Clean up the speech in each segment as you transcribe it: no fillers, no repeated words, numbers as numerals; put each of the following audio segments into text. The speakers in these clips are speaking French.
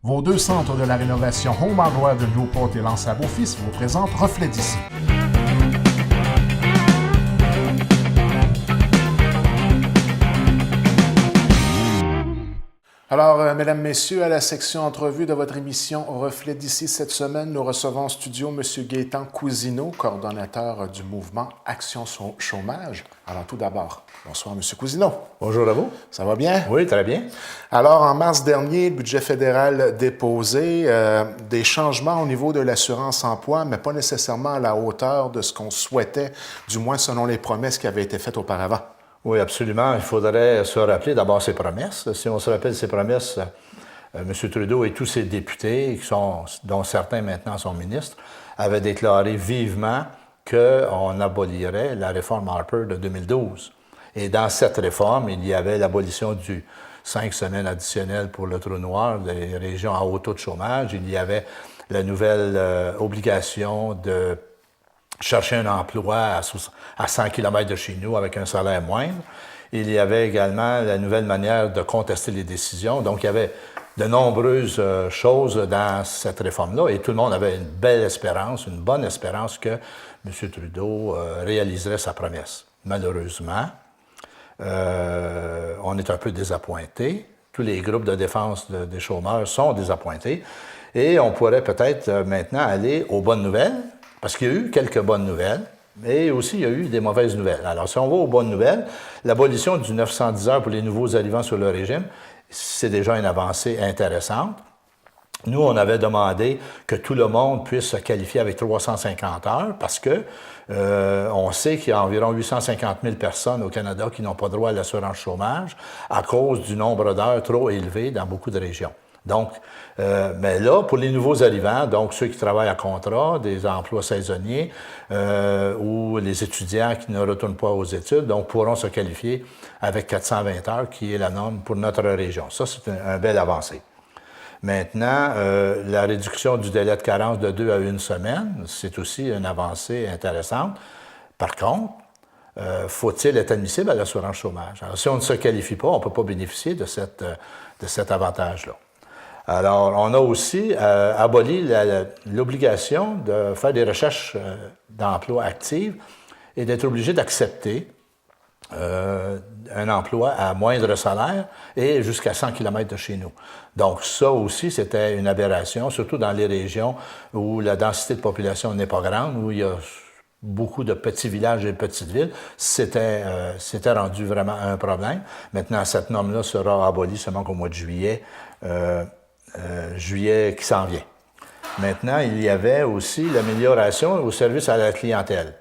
Vos deux centres de la rénovation Home Hardware de Newport et Lance à Beaufils vous présentent Reflet d'ici. Alors, mesdames, messieurs, à la section entrevue de votre émission Reflet d'ici, cette semaine, nous recevons en studio M. Gaétan Cousineau, coordonnateur du mouvement Action Chômage. Alors, tout d'abord, bonsoir, M. Cousineau. Bonjour à vous. Ça va bien? Oui, très bien. Alors, en mars dernier, le budget fédéral déposé, des changements au niveau de l'assurance-emploi, mais pas nécessairement à la hauteur de ce qu'on souhaitait, du moins selon les promesses qui avaient été faites auparavant. Oui, absolument. Il faudrait se rappeler d'abord ses promesses. Si on se rappelle ses promesses, M. Trudeau et tous ses députés, dont certains maintenant sont ministres, avaient déclaré vivement qu'on abolirait la réforme Harper de 2012. Et dans cette réforme, il y avait l'abolition du 5 semaines additionnelles pour le trou noir des régions à haut taux de chômage. Il y avait la nouvelle obligation de chercher un emploi à 100 km de chez nous avec un salaire moindre. Il y avait également la nouvelle manière de contester les décisions. Donc, il y avait de nombreuses choses dans cette réforme-là et tout le monde avait une belle espérance, une bonne espérance que M. Trudeau réaliserait sa promesse. Malheureusement, on est un peu désappointés. Tous les groupes de défense des chômeurs sont désappointés et on pourrait peut-être maintenant aller aux bonnes nouvelles. Parce qu'il y a eu quelques bonnes nouvelles, mais aussi il y a eu des mauvaises nouvelles. Alors, si on va aux bonnes nouvelles, l'abolition du 910 heures pour les nouveaux arrivants sur le régime, c'est déjà une avancée intéressante. Nous, on avait demandé que tout le monde puisse se qualifier avec 350 heures parce que on sait qu'il y a environ 850 000 personnes au Canada qui n'ont pas droit à l'assurance chômage à cause du nombre d'heures trop élevé dans beaucoup de régions. Donc, mais là, pour les nouveaux arrivants, donc ceux qui travaillent à contrat, des emplois saisonniers ou les étudiants qui ne retournent pas aux études, donc pourront se qualifier avec 420 heures, qui est la norme pour notre région. Ça, c'est un bel avancé. Maintenant, la réduction du délai de carence de 2 à 1 semaine, c'est aussi une avancée intéressante. Par contre, faut-il être admissible à l'assurance chômage? Alors, si on ne se qualifie pas, on ne peut pas bénéficier de cet avantage-là. Alors, on a aussi aboli l'obligation de faire des recherches d'emploi actives et d'être obligé d'accepter un emploi à moindre salaire et jusqu'à 100 km de chez nous. Donc, ça aussi, c'était une aberration, surtout dans les régions où la densité de population n'est pas grande, où il y a beaucoup de petits villages et de petites villes. C'était rendu vraiment un problème. Maintenant, cette norme-là sera abolie seulement qu'au mois de juillet. Juillet qui s'en vient. Maintenant, il y avait aussi l'amélioration au service à la clientèle.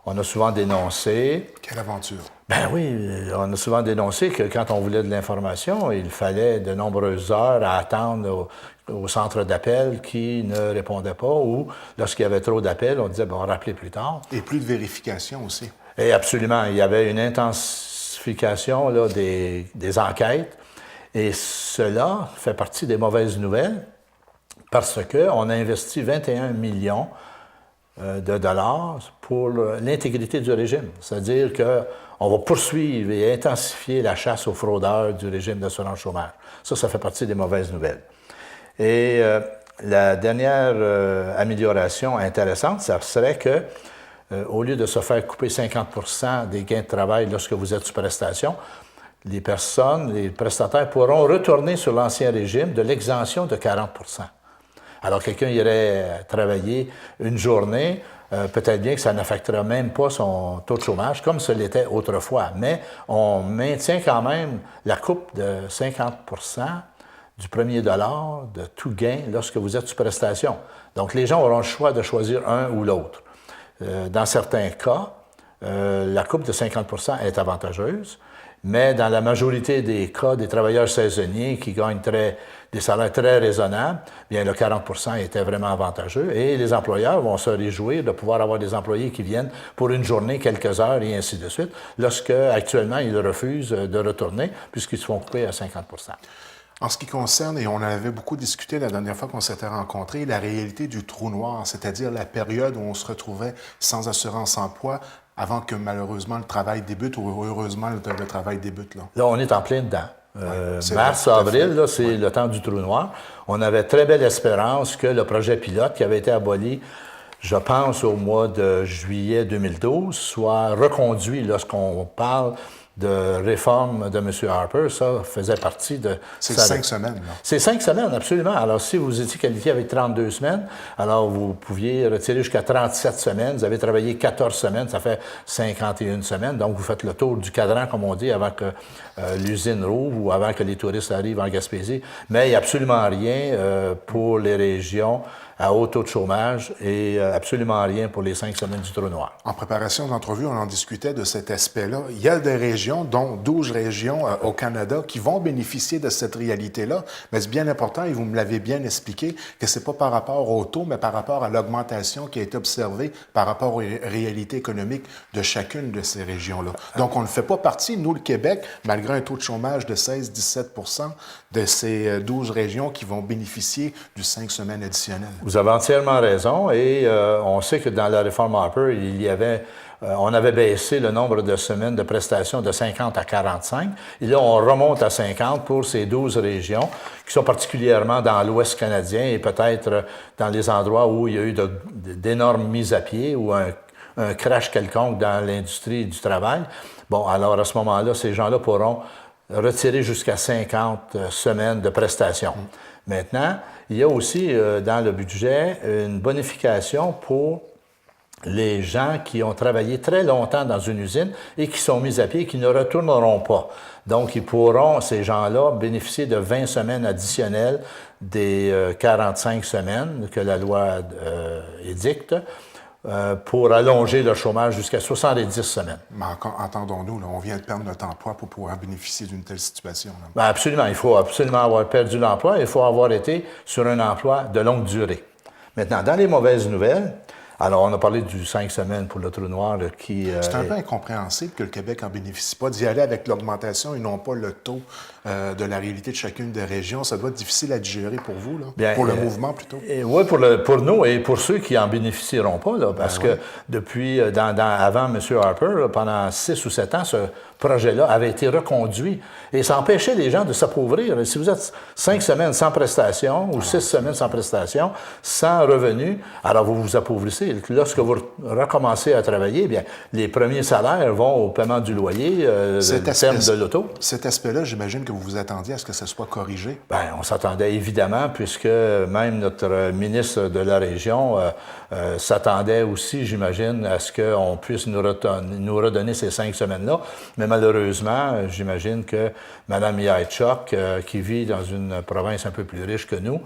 On a souvent dénoncé... Quelle aventure! Ben oui, on a souvent dénoncé que quand on voulait de l'information, il fallait de nombreuses heures à attendre au centre d'appel qui ne répondait pas ou lorsqu'il y avait trop d'appels, on disait, bon, rappelez plus tard. Et plus de vérification aussi. Et absolument, il y avait une intensification là, des enquêtes. Et cela fait partie des mauvaises nouvelles parce qu'on a investi 21 millions de dollars pour l'intégrité du régime. C'est-à-dire qu'on va poursuivre et intensifier la chasse aux fraudeurs du régime d'assurance chômage. Ça fait partie des mauvaises nouvelles. Et la dernière amélioration intéressante, ça serait que au lieu de se faire couper 50% des gains de travail lorsque vous êtes sous prestation, les prestataires pourront retourner sur l'ancien régime de l'exemption de 40 %. Alors, quelqu'un irait travailler une journée, peut-être bien que ça n'affectera même pas son taux de chômage, comme ce l'était autrefois, mais on maintient quand même la coupe de 50 % du premier dollar de tout gain lorsque vous êtes sous prestation. Donc, les gens auront le choix de choisir un ou l'autre. Dans certains cas, la coupe de 50 % est avantageuse, mais dans la majorité des cas, des travailleurs saisonniers qui gagnent des salaires très raisonnables, bien le 40 % était vraiment avantageux et les employeurs vont se réjouir de pouvoir avoir des employés qui viennent pour une journée, quelques heures et ainsi de suite, lorsque actuellement ils refusent de retourner puisqu'ils se font couper à 50 %. En ce qui concerne, et on en avait beaucoup discuté la dernière fois qu'on s'était rencontrés, la réalité du trou noir, c'est-à-dire la période où on se retrouvait sans assurance-emploi avant que malheureusement le travail débute ou heureusement le travail débute. Là, on est en plein dedans. Mars, avril, là, c'est le temps du trou noir. On avait très belle espérance que le projet pilote qui avait été aboli, je pense, au mois de juillet 2012, soit reconduit lorsqu'on parle de réforme de M. Harper. Ça faisait partie de... C'est 5 semaines, là. C'est 5 semaines, absolument. Alors, si vous étiez qualifié avec 32 semaines, alors vous pouviez retirer jusqu'à 37 semaines. Vous avez travaillé 14 semaines, ça fait 51 semaines. Donc, vous faites le tour du cadran, comme on dit, avant que l'usine rouvre ou avant que les touristes arrivent en Gaspésie. Mais il n'y a absolument rien pour les régions à haut taux de chômage et absolument rien pour les 5 semaines du trou noir. En préparation de l'entrevue, on en discutait de cet aspect-là. Il y a des régions, dont 12 régions au Canada, qui vont bénéficier de cette réalité-là. Mais c'est bien important, et vous me l'avez bien expliqué, que c'est pas par rapport au taux, mais par rapport à l'augmentation qui a été observée par rapport aux réalités économiques de chacune de ces régions-là. Donc, on ne fait pas partie, nous, le Québec, malgré un taux de chômage de 16-17 % de ces 12 régions qui vont bénéficier du 5 semaines additionnelles. Vous avez entièrement raison et on sait que dans la réforme Harper, on avait baissé le nombre de semaines de prestations de 50 à 45. Et là, on remonte à 50 pour ces 12 régions qui sont particulièrement dans l'Ouest canadien et peut-être dans les endroits où il y a eu d'énormes mises à pied ou un crash quelconque dans l'industrie du travail. Bon, alors à ce moment-là, ces gens-là pourront retirer jusqu'à 50 semaines de prestations. Maintenant, il y a aussi dans le budget une bonification pour les gens qui ont travaillé très longtemps dans une usine et qui sont mis à pied et qui ne retourneront pas. Donc, ils pourront, ces gens-là, bénéficier de 20 semaines additionnelles des 45 semaines que la loi édicte pour allonger le chômage jusqu'à 70 semaines. Mais entendons-nous, là, on vient de perdre notre emploi pour pouvoir bénéficier d'une telle situation. Bien, absolument. Il faut absolument avoir perdu l'emploi. Il faut avoir été sur un emploi de longue durée. Maintenant, dans les mauvaises nouvelles, alors on a parlé du 5 semaines pour le trou noir qui... C'est un peu incompréhensible que le Québec n'en bénéficie pas, d'y aller avec l'augmentation et non pas le taux de la réalité de chacune des régions. Ça doit être difficile à digérer pour vous, là, bien, pour le mouvement plutôt. Oui, pour nous et pour ceux qui n'en bénéficieront pas, là, parce que depuis, avant M. Harper, là, pendant 6 ou 7 ans, ce projet-là avait été reconduit et ça empêchait les gens de s'appauvrir. Si vous êtes 5 semaines sans prestation ou 6 semaines sans prestation, sans revenu, alors vous vous appauvrissez. Lorsque vous recommencez à travailler, bien, les premiers salaires vont au paiement du loyer, le terme de l'auto. Cet aspect-là, j'imagine que vous vous attendiez à ce que ça soit corrigé? Bien, on s'attendait évidemment, puisque même notre ministre de la Région s'attendait aussi, j'imagine, à ce qu'on puisse nous redonner ces 5 semaines-là. Mais malheureusement, j'imagine que Mme Yachuk, qui vit dans une province un peu plus riche que nous,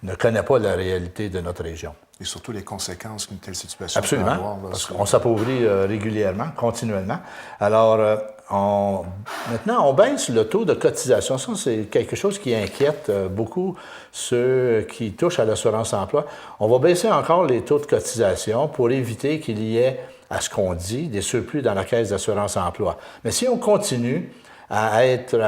ne connaît pas la réalité de notre région. Et surtout les conséquences qu'une telle situation peut avoir. Absolument, parce qu'on s'appauvrit régulièrement, continuellement. Alors, maintenant, on baisse le taux de cotisation. Ça, c'est quelque chose qui inquiète beaucoup ceux qui touchent à l'assurance-emploi. On va baisser encore les taux de cotisation pour éviter qu'il y ait, à ce qu'on dit, des surplus dans la caisse d'assurance-emploi. Mais si on continue à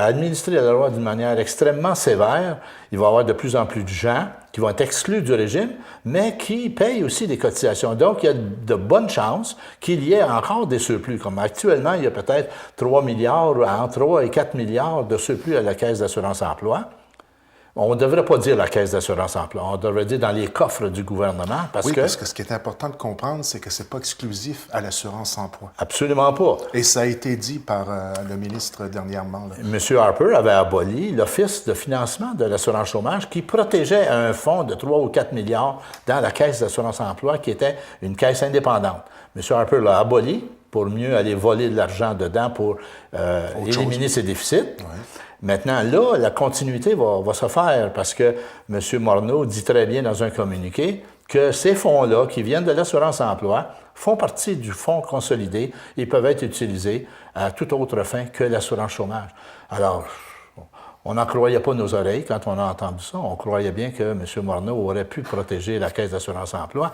administrer la loi d'une manière extrêmement sévère, il va y avoir de plus en plus de gens qui vont être exclus du régime, mais qui payent aussi des cotisations. Donc, il y a de bonnes chances qu'il y ait encore des surplus. Comme actuellement, il y a peut-être 3 milliards, entre 3 et 4 milliards de surplus à la Caisse d'assurance-emploi. On ne devrait pas dire la Caisse d'assurance-emploi, on devrait dire dans les coffres du gouvernement. Parce que ce qui est important de comprendre, c'est que ce n'est pas exclusif à l'assurance-emploi. Absolument pas. Et ça a été dit par le ministre dernièrement. Là. M. Harper avait aboli l'Office de financement de l'assurance chômage qui protégeait un fonds de 3 ou 4 milliards dans la Caisse d'assurance-emploi qui était une caisse indépendante. M. Harper l'a aboli pour mieux aller voler de l'argent dedans pour éliminer ses déficits. Ouais. Maintenant, là, la continuité va se faire parce que M. Morneau dit très bien dans un communiqué que ces fonds-là, qui viennent de l'assurance-emploi, font partie du fonds consolidé et peuvent être utilisés à toute autre fin que l'assurance chômage. Alors, on n'en croyait pas nos oreilles quand on a entendu ça. On croyait bien que M. Morneau aurait pu protéger la Caisse d'assurance-emploi.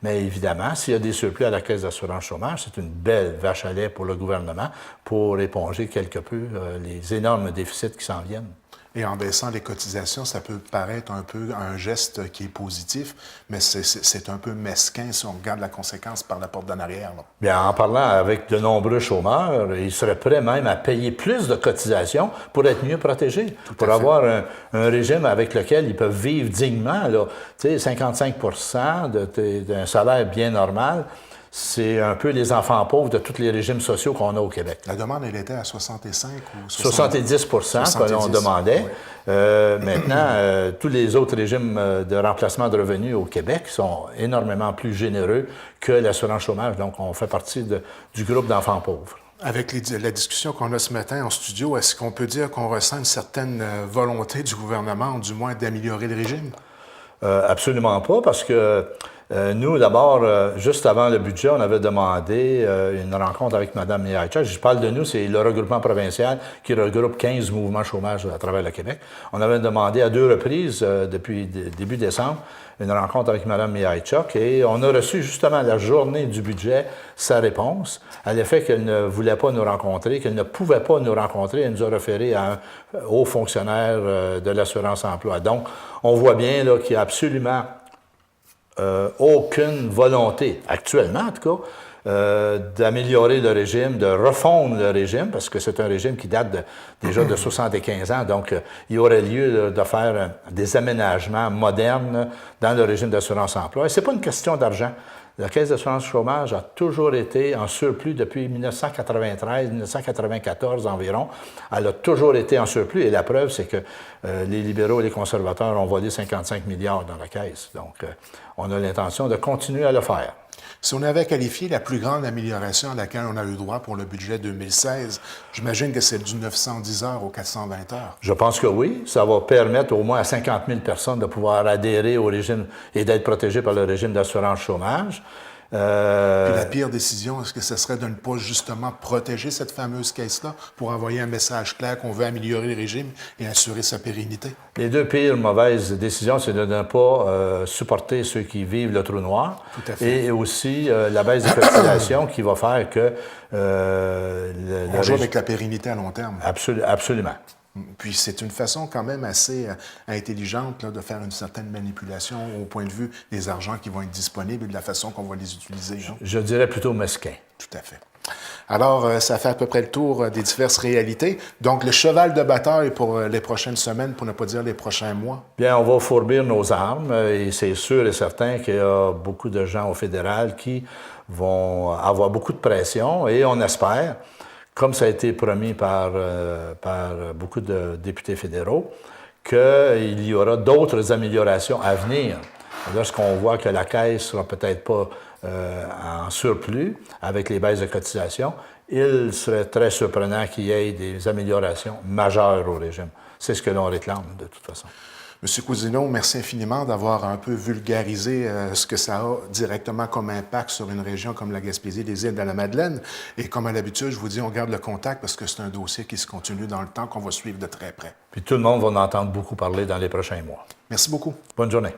Mais évidemment, s'il y a des surplus à la Caisse d'assurance-chômage, c'est une belle vache à lait pour le gouvernement pour éponger quelque peu les énormes déficits qui s'en viennent. Et en baissant les cotisations, ça peut paraître un peu un geste qui est positif, mais c'est un peu mesquin si on regarde la conséquence par la porte d'en arrière. Là. Bien, en parlant avec de nombreux chômeurs, ils seraient prêts même à payer plus de cotisations pour être mieux protégés, pour avoir un régime avec lequel ils peuvent vivre dignement. Là. Tu sais, 55 d'un salaire bien normal, c'est un peu les enfants pauvres de tous les régimes sociaux qu'on a au Québec. La demande, elle était à 65 ou 70 que l'on demandait. Oui. Maintenant, tous les autres régimes de remplacement de revenus au Québec sont énormément plus généreux que l'assurance chômage. Donc, on fait partie du groupe d'enfants pauvres. Avec la discussion qu'on a ce matin en studio, est-ce qu'on peut dire qu'on ressent une certaine volonté du gouvernement, ou du moins d'améliorer le régime? Absolument pas, parce que nous, d'abord, juste avant le budget, on avait demandé une rencontre avec Mme Mihaïchak. Je parle de nous, c'est le regroupement provincial qui regroupe 15 mouvements chômage à travers le Québec. On avait demandé à 2 reprises, depuis début décembre, une rencontre avec Mme Mihaïchak et on a reçu justement la journée du budget sa réponse à l'effet qu'elle ne voulait pas nous rencontrer, qu'elle ne pouvait pas nous rencontrer. Elle nous a référé à un haut fonctionnaire de l'assurance-emploi. Donc, on voit bien là, qu'il y a absolument aucune volonté, actuellement en tout cas, d'améliorer le régime, de refondre le régime, parce que c'est un régime qui date déjà de 75 ans. Donc, il y aurait lieu de faire des aménagements modernes dans le régime d'assurance-emploi. Et ce n'est pas une question d'argent. La Caisse d'assurance chômage a toujours été en surplus depuis 1993, 1994 environ. Elle a toujours été en surplus et la preuve, c'est que les libéraux et les conservateurs ont volé 55 milliards dans la Caisse. Donc, on a l'intention de continuer à le faire. Si on avait qualifié la plus grande amélioration à laquelle on a eu droit pour le budget 2016, j'imagine que c'est du 910 heures aux 420 heures. Je pense que oui. Ça va permettre au moins à 50 000 personnes de pouvoir adhérer au régime et d'être protégées par le régime d'assurance chômage. Puis la pire décision, est-ce que ce serait de ne pas justement protéger cette fameuse caisse-là pour envoyer un message clair qu'on veut améliorer le régime et assurer sa pérennité? Les 2 pires mauvaises décisions, c'est de ne pas supporter ceux qui vivent le trou noir. Tout à fait. Et aussi la baisse des cotisations qui va faire que... on joue avec la pérennité à long terme. Absolument. Puis c'est une façon quand même assez intelligente là, de faire une certaine manipulation au point de vue des argents qui vont être disponibles et de la façon qu'on va les utiliser. Hein? Je dirais plutôt mesquin. Tout à fait. Alors, ça fait à peu près le tour des diverses réalités. Donc, le cheval de bataille pour les prochaines semaines, pour ne pas dire les prochains mois? Bien, on va fourbir nos armes et c'est sûr et certain qu'il y a beaucoup de gens au fédéral qui vont avoir beaucoup de pression et on espère, comme ça a été promis par beaucoup de députés fédéraux, qu'il y aura d'autres améliorations à venir. Lorsqu'on voit que la Caisse ne sera peut-être pas en surplus avec les baisses de cotisation, il serait très surprenant qu'il y ait des améliorations majeures au régime. C'est ce que l'on réclame de toute façon. M. Cousineau, merci infiniment d'avoir un peu vulgarisé ce que ça a directement comme impact sur une région comme la Gaspésie, les Îles-de-la-Madeleine. Et comme à l'habitude, je vous dis, on garde le contact parce que c'est un dossier qui se continue dans le temps, qu'on va suivre de très près. Puis tout le monde va en entendre beaucoup parler dans les prochains mois. Merci beaucoup. Bonne journée.